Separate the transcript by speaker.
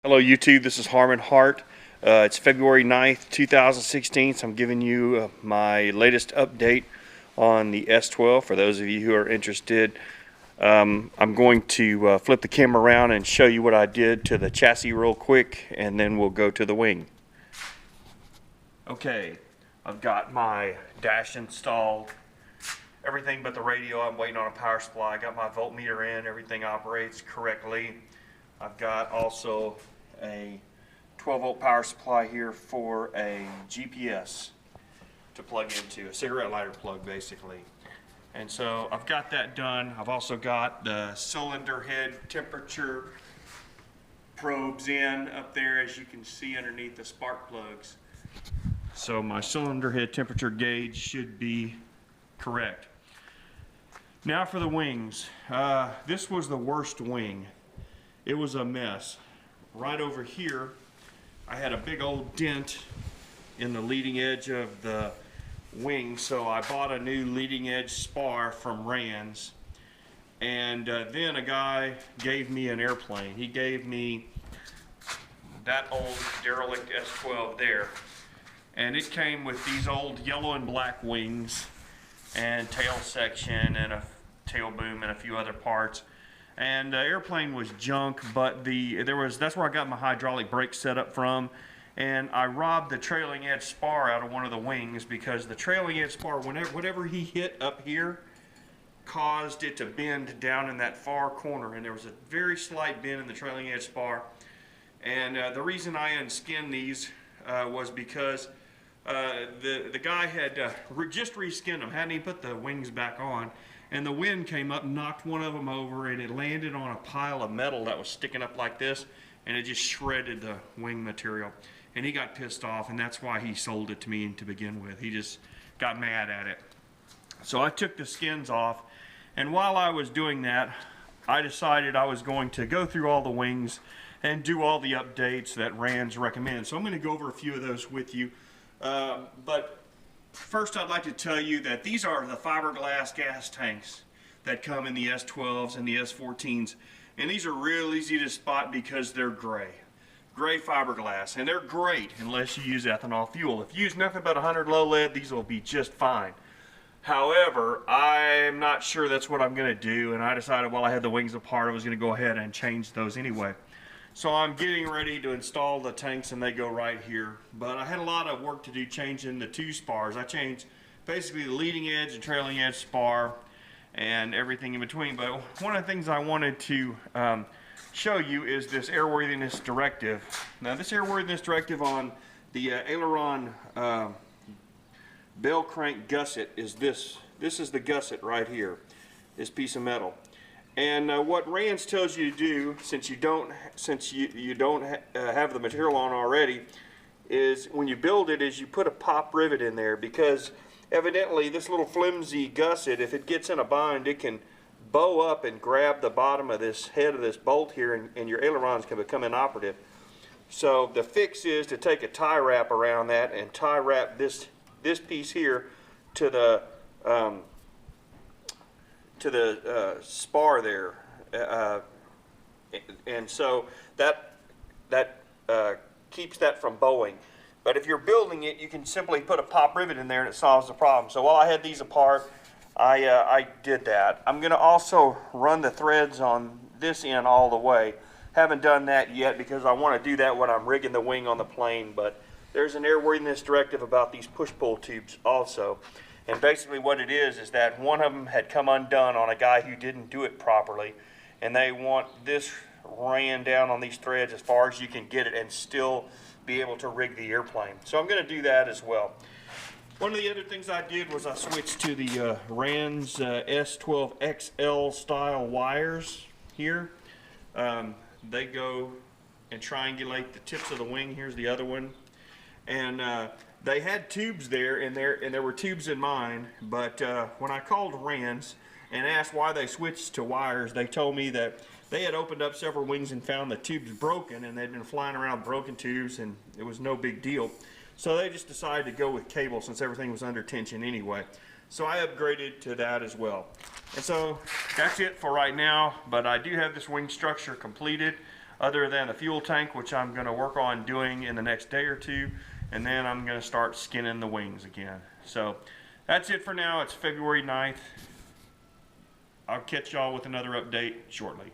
Speaker 1: Hello YouTube, this is Harmon Hart. It's February 9th, 2016, so I'm giving you my latest update on the S-12 for those of you who are interested. I'm going to flip the camera around and show you what I did to the chassis real quick, and then we'll go to the wing. Okay, I've got my dash installed, everything but the radio. I'm waiting on a power supply. I got my voltmeter in, everything operates correctly. I've got also a 12-volt power supply here for a GPS to plug into, a cigarette lighter plug basically. And so I've got that done. I've also got the cylinder head temperature probes in up there, as you can see underneath the spark plugs. So my cylinder head temperature gauge should be correct. Now for the wings. This was the worst wing. It was a mess. Right over here, I had a big old dent in the leading edge of the wing, so I bought a new leading edge spar from Rand's. And then a guy gave me an airplane. He gave me that old derelict S-12 there. And it came with these old yellow and black wings and tail section and a tail boom and a few other parts. And the airplane was junk, but that's where I got my hydraulic brake set up from. And I robbed the trailing edge spar out of one of the wings because the trailing edge spar, whatever he hit up here, caused it to bend down in that far corner. And there was a very slight bend in the trailing edge spar. And the reason I unskinned these was because the guy had just reskinned them, hadn't even put the wings back on. And the wind came up and knocked one of them over, and it landed on a pile of metal that was sticking up like this, and it just shredded the wing material. And he got pissed off, and that's why he sold it to me to begin with. He just got mad at it. So I took the skins off, and while I was doing that, I decided I was going to go through all the wings and do all the updates that Rand's recommend. So I'm going to go over a few of those with you. But first, I'd like to tell you that these are the fiberglass gas tanks that come in the S-12s and the S-14s. And these are real easy to spot because they're gray. Gray fiberglass. And they're great unless you use ethanol fuel. If you use nothing but 100 low lead, these will be just fine. However, I'm not sure that's what I'm going to do. And I decided while I had the wings apart, I was going to go ahead and change those anyway. So I'm getting ready to install the tanks, and they go right here. But I had a lot of work to do changing the two spars. I changed basically the leading edge and trailing edge spar and everything in between. But one of the things I wanted to show you is this airworthiness directive. Now this airworthiness directive on the aileron bell crank gusset is this. This is the gusset right here, this piece of metal. And what Rand's tells you to do, since you don't have the material on already, is when you build it, is you put a pop rivet in there, because evidently this little flimsy gusset, if it gets in a bind, it can bow up and grab the bottom of this head of this bolt here, and your ailerons can become inoperative. So the fix is to take a tie wrap around that and tie wrap this piece here to the spar there, and so that keeps that from bowing. But if you're building it, you can simply put a pop rivet in there and it solves the problem. So while I had these apart, I did that. I'm going to also run the threads on this end all the way. Haven't done that yet because I want to do that when I'm rigging the wing on the plane, but there's an airworthiness directive about these push-pull tubes also. And basically what it is that one of them had come undone on a guy who didn't do it properly, and they want this ran down on these threads as far as you can get it and still be able to rig the airplane. So I'm going to do that as well. One of the other things I did was I switched to the Rand's S-12 XL style wires here. They go and triangulate the tips of the wing. Here's the other one. And they had tubes there, and there were tubes in mine, but when I called Rand's and asked why they switched to wires, they told me that they had opened up several wings and found the tubes broken, and they'd been flying around broken tubes, and it was no big deal. So they just decided to go with cable since everything was under tension anyway. So I upgraded to that as well. And so that's it for right now, but I do have this wing structure completed. other than a fuel tank, which I'm going to work on doing in the next day or two, and then I'm going to start skinning the wings again. So that's it for now. It's February 9th. I'll catch y'all with another update shortly.